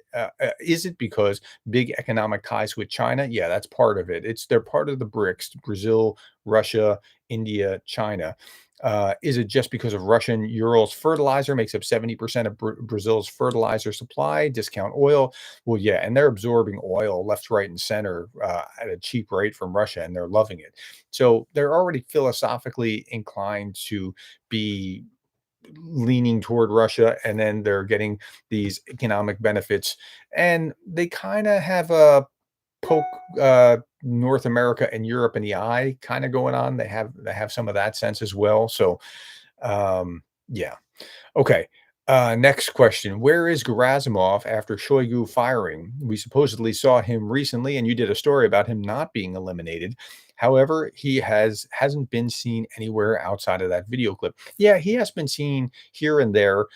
is it because big economic ties with China? Yeah, that's part of it. They're part of the BRICS: Brazil, Russia, India, China. Is it just because of Russian Urals fertilizer makes up 70% of Brazil's fertilizer supply, discount oil? Well, yeah, and they're absorbing oil left, right, and center at a cheap rate from Russia, and they're loving it. So they're already philosophically inclined to be leaning toward Russia, and then they're getting these economic benefits, and they kind of have a poke North America and Europe in the eye kind of going on. They have some of that sense as well. So yeah. Okay. Next question. Where is Gerasimov after Shoigu firing? We supposedly saw him recently, and you did a story about him not being eliminated. However, he hasn't been seen anywhere outside of that video clip. Yeah, he has been seen here and there.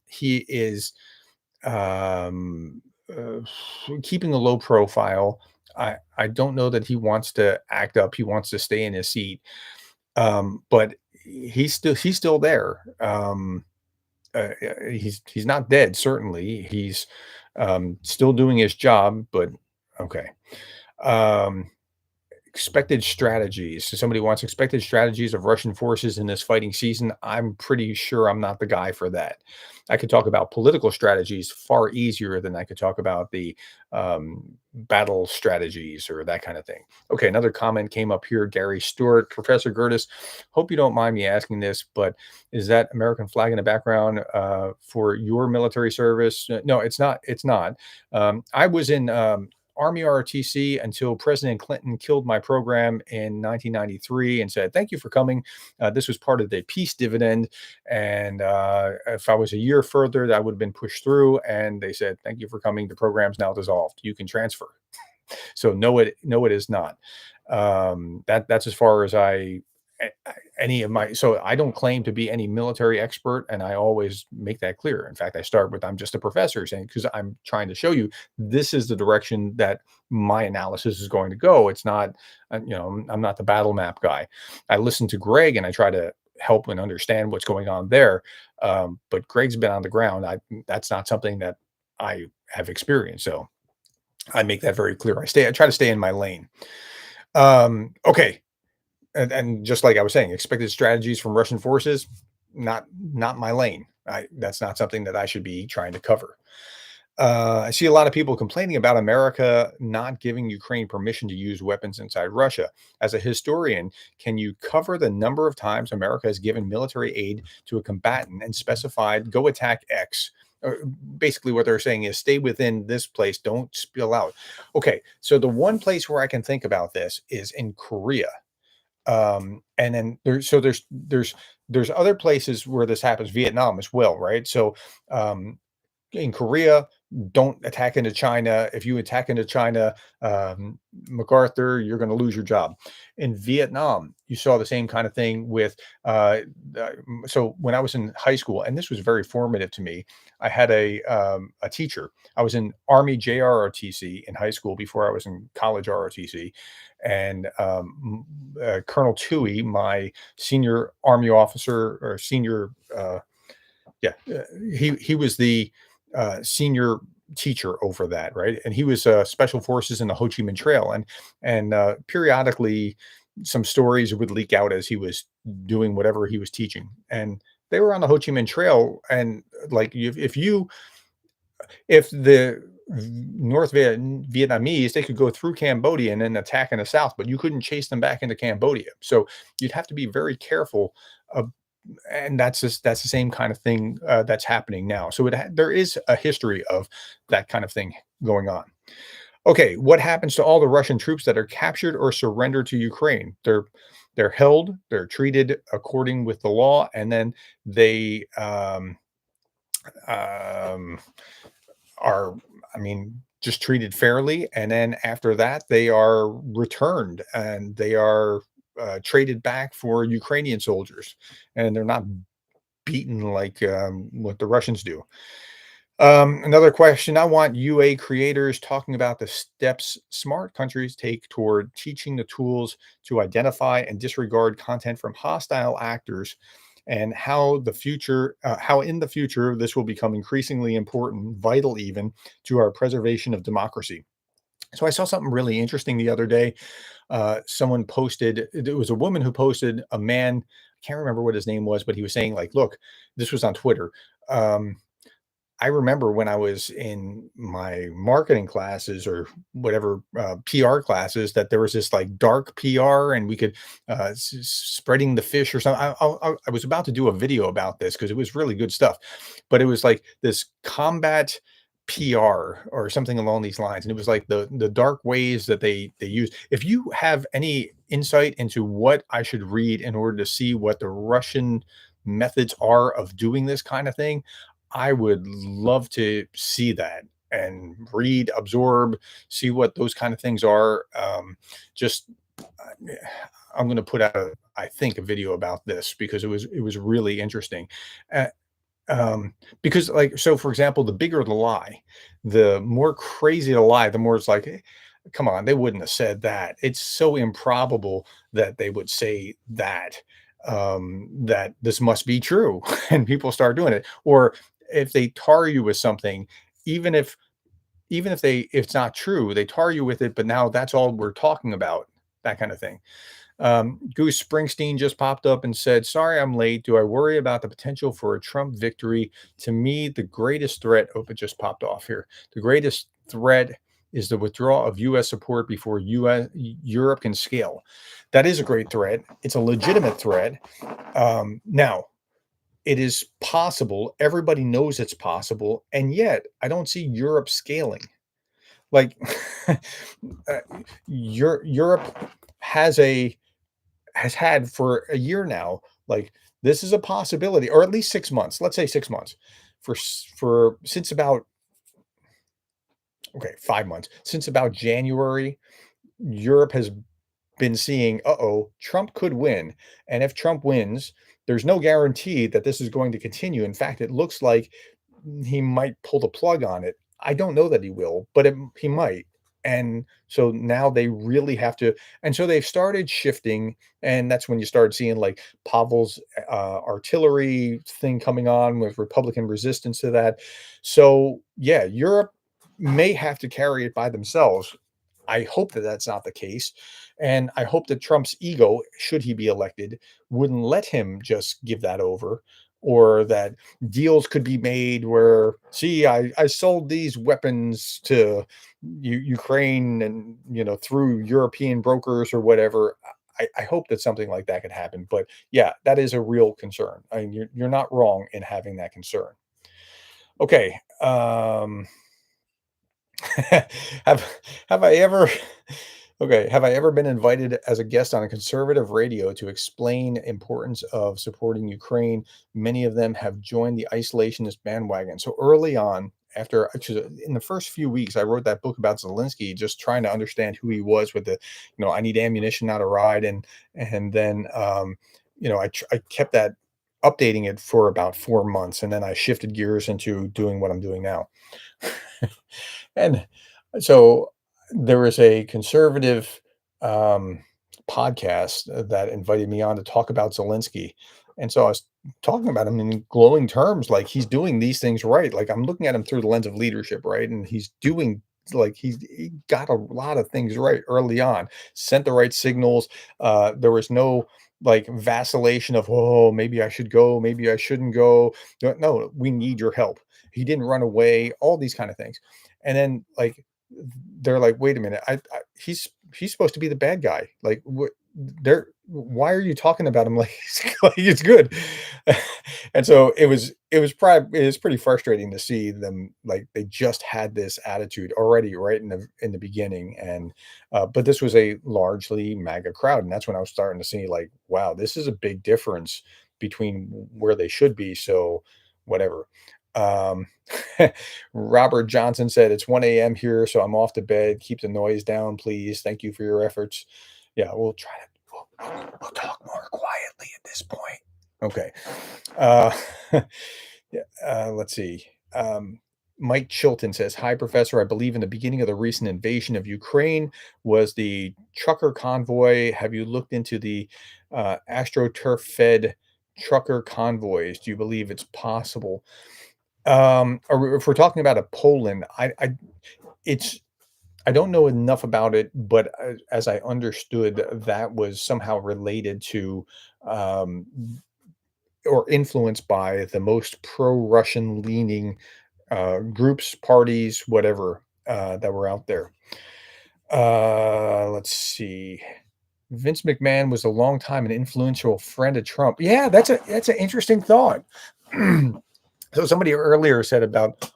He is um, uh, keeping a low profile. I don't know that he wants to act up. He wants to stay in his seat. But he's still there. He's not dead. Certainly, he's still doing his job. But okay. Um, Expected strategies. So somebody wants expected strategies of Russian forces in this fighting season. I'm pretty sure I'm not the guy for that. I could talk about political strategies far easier than I could talk about the battle strategies or that kind of thing. Okay, another comment came up here. Gary Stewart, Professor Gerdes, hope you don't mind me asking this, but is that American flag in the background for your military service? No, it's not. It's not. I was in Army ROTC until President Clinton killed my program in 1993 and said, "Thank you for coming." This was part of the peace dividend. And if I was a year further, that would have been pushed through. And they said, "Thank you for coming. The program's now dissolved. You can transfer." So no, it is not. That's as far as any of my. So I don't claim to be any military expert, and I always make that clear. In fact, I start with I'm just a professor, saying because I'm trying to show you this is the direction that my analysis is going to go. It's not, I'm not the battle map guy. I listen to Greg and I try to help and understand what's going on there. But Greg's been on the ground. That's not something that I have experienced. So I make that very clear. I try to stay in my lane. Okay. And just like I was saying, expected strategies from Russian forces, not my lane. That's not something that I should be trying to cover. I see a lot of people complaining about America not giving Ukraine permission to use weapons inside Russia. As a historian, can you cover the number of times America has given military aid to a combatant and specified go attack X? Basically, what they're saying is stay within this place, don't spill out. Okay, so the one place where I can think about this is in Korea. And then there's other places where this happens, Vietnam as well, right? So in Korea, don't attack into China. If you attack into China, MacArthur, you're going to lose your job. In Vietnam, you saw the same kind of thing with. So when I was in high school, and this was very formative to me, I had a teacher. I was in Army JROTC in high school before I was in college ROTC, and Colonel Toohey, my senior Army officer or senior, yeah, he was the senior teacher over that, right? And he was special forces in the Ho Chi Minh Trail, and periodically some stories would leak out as he was doing whatever he was teaching, and they were on the Ho Chi Minh Trail, and like if the Vietnamese, they could go through Cambodia and then attack in the south, but you couldn't chase them back into Cambodia. So you'd have to be very careful. And that's the same kind of thing that's happening now. So there is a history of that kind of thing going on. Okay, what happens to all the Russian troops that are captured or surrendered to Ukraine? They're held, they're treated according with the law, and then they um, are, I mean, just treated fairly. And then after that, they are returned and they are traded back for Ukrainian soldiers, and they're not beaten like what the Russians do. Another question. I want UA creators talking about the steps smart countries take toward teaching the tools to identify and disregard content from hostile actors, and how in the future this will become increasingly important, vital even, to our preservation of democracy. So I saw something really interesting the other day. Someone posted, it was a woman who posted a man, I can't remember what his name was, but he was saying, like, look, this was on Twitter. Um, I remember when I was in my marketing classes or whatever, PR classes, that there was this like dark PR, and we could spreading the fish or something. I was about to do a video about this because it was really good stuff, but it was like this combat PR or something along these lines, and it was like the dark ways that they use. If you have any insight into what I should read in order to see what the Russian methods are of doing this kind of thing, I would love to see that and read, absorb, see what those kind of things are. Just I'm going to put out, I think, a video about this because it was really interesting. Uh, because, like, so for example, the bigger the lie, the more crazy the lie, the more it's like, come on, they wouldn't have said that. It's so improbable that they would say that, that this must be true. And people start doing it. Or if they tar you with something, even if if it's not true, they tar you with it, but now that's all we're talking about, that kind of thing. Goose Springsteen just popped up and said, "Sorry I'm late. Do I worry about the potential for a Trump victory? To me, the greatest threat," oh, it just popped off here. "The greatest threat is the withdrawal of US support before Europe can scale." That is a great threat. It's a legitimate threat. Now, it is possible. Everybody knows it's possible. And yet, I don't see Europe scaling. Like, uh, Europe has a has had for a year now, like, this is a possibility, or at least 6 months. Let's say 6 months. For since about, okay, 5 months. Since about January, Europe has been seeing, uh-oh, Trump could win. And if Trump wins, there's no guarantee that this is going to continue. In fact, it looks like he might pull the plug on it. I don't know that he will, but he might. And so now they really have to, and so they've started shifting, and that's when you started seeing like Pavel's artillery thing coming on with Republican resistance to that. So yeah, Europe may have to carry it by themselves. I hope that that's not the case. And I hope that Trump's ego, should he be elected, wouldn't let him just give that over, or that deals could be made where, see, I sold these weapons to Ukraine, and, through European brokers or whatever. I hope that something like that could happen. But yeah, that is a real concern. I mean, you're not wrong in having that concern. Okay. have have I ever Okay, have I ever been invited as a guest on a conservative radio to explain importance of supporting Ukraine? Many of them have joined the isolationist bandwagon. So early on, after actually in the first few weeks, I wrote that book about Zelensky, just trying to understand who he was with the, I need ammunition, not a ride, and then I kept that updating it for about 4 months, and then I shifted gears into doing what I'm doing now. And so there was a conservative um, podcast that invited me on to talk about Zelensky. And so I was talking about him in glowing terms, like he's doing these things right. Like, I'm looking at him through the lens of leadership, right? And he's doing, like, he got a lot of things right early on, sent the right signals. There was no like vacillation of, oh, maybe I should go, maybe I shouldn't go. No, no, we need your help. He didn't run away, all these kind of things. And then, like, they're like, "Wait a minute, he's supposed to be the bad guy. Like, what? They're Why are you talking about him like like it's good?" And so it was pretty frustrating to see them, like, they just had this attitude already right in the beginning. And but this was a largely MAGA crowd, and that's when I was starting to see, like, wow, this is a big difference between where they should be. So whatever. Um, Robert Johnson said, "It's 1 a.m. here, so I'm off to bed. Keep the noise down, please. Thank you for your efforts." Yeah, we'll try to we'll talk more quietly at this point. Okay. Uh, yeah, let's see. Mike Chilton says, "Hi, Professor. I believe in the beginning of the recent invasion of Ukraine was the trucker convoy. Have you looked into the astroturf fed trucker convoys? Do you believe it's possible?" Or if we're talking about a Poland, it's I don't know enough about it, but as I understood, that was somehow related to, um, or influenced by the most pro-Russian leaning groups, parties, whatever that were out there. Let's see. Vince McMahon was a longtime and influential friend of Trump. Yeah, that's an interesting thought. So somebody earlier said about,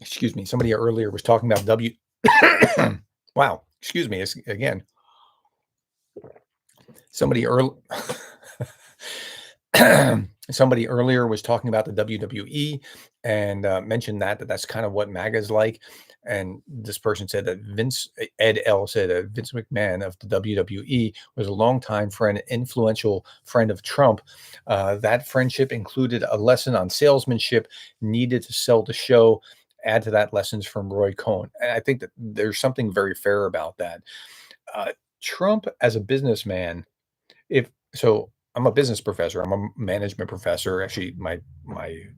excuse me, somebody earlier was talking about wow, excuse me, again. Somebody early somebody earlier was talking about the WWE and mentioned that's kind of what MAGA is like. And this person said that Ed L said that Vince McMahon of the WWE was a longtime friend, influential friend of Trump. That friendship included a lesson on salesmanship needed to sell the show. Add to that lessons from Roy Cohn. And I think that there's something very fair about that. Uh, Trump as a businessman, if so, I'm a business professor. I'm a management professor. Actually, my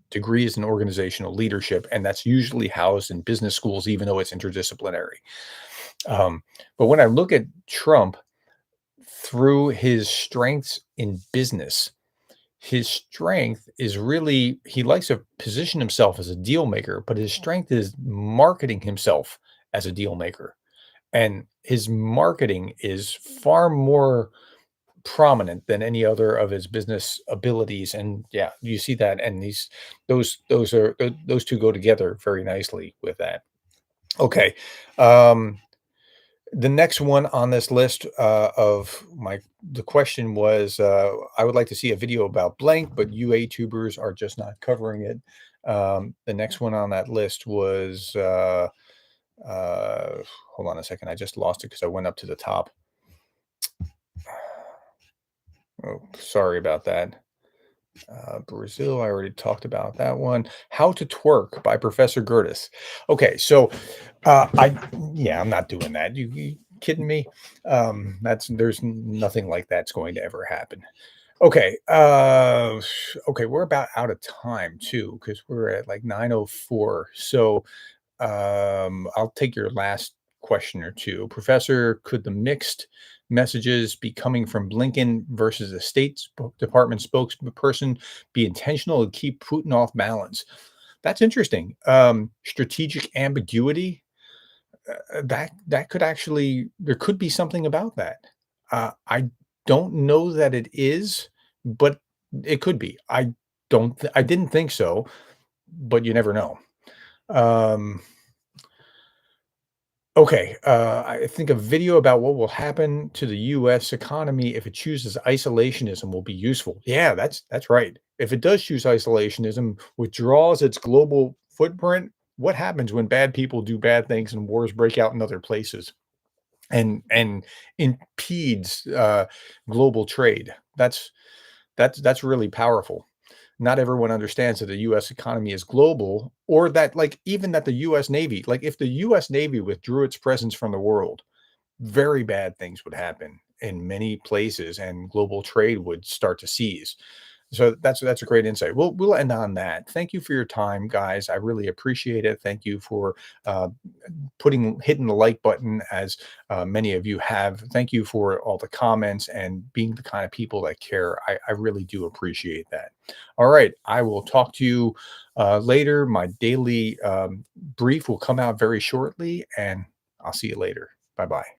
degree is in organizational leadership, and that's usually housed in business schools, even though it's interdisciplinary. But when I look at Trump through his strengths in business, his strength is really he likes to position himself as a deal maker, but his strength is marketing himself as a deal maker. And his marketing is far more prominent than any other of his business abilities. And yeah, you see that, and those two go together very nicely with that. Okay. um the next one on this list of my the question was, I would like to see a video about blank, but UA tubers are just not covering it. The next one on that list was uh hold on a second, I just lost it because I went up to the top. Oh, sorry about that. Brazil, I already talked about that one. How to Twerk by Professor Gerdes. Okay, so I yeah, I'm not doing that. You kidding me? There's nothing like that's going to ever happen. Okay, okay, we're about out of time too because we're at like 9:04. So I'll take your last question or two. Professor, could the mixed messages be coming from Blinken versus the Department spokesperson be intentional to keep Putin off balance? That's interesting. Strategic ambiguity. That could actually there could be something about that. I don't know that it is, but it could be. I didn't think so, but you never know. Um, Okay, I think a video about what will happen to the U.S. economy if it chooses isolationism will be useful. Yeah, that's right. If it does choose isolationism, withdraws its global footprint, what happens when bad people do bad things and wars break out in other places and impedes global trade? That's really powerful. Not everyone understands that the US economy is global, or that like even that the US Navy, like if the US Navy withdrew its presence from the world, very bad things would happen in many places and global trade would start to cease. So that's a great insight. We'll end on that. Thank you for your time, guys. I really appreciate it. Thank you for uh, hitting the like button as many of you have. Thank you for all the comments and being the kind of people that care. I really do appreciate that. All right, I will talk to you later. My daily brief will come out very shortly, and I'll see you later. Bye bye.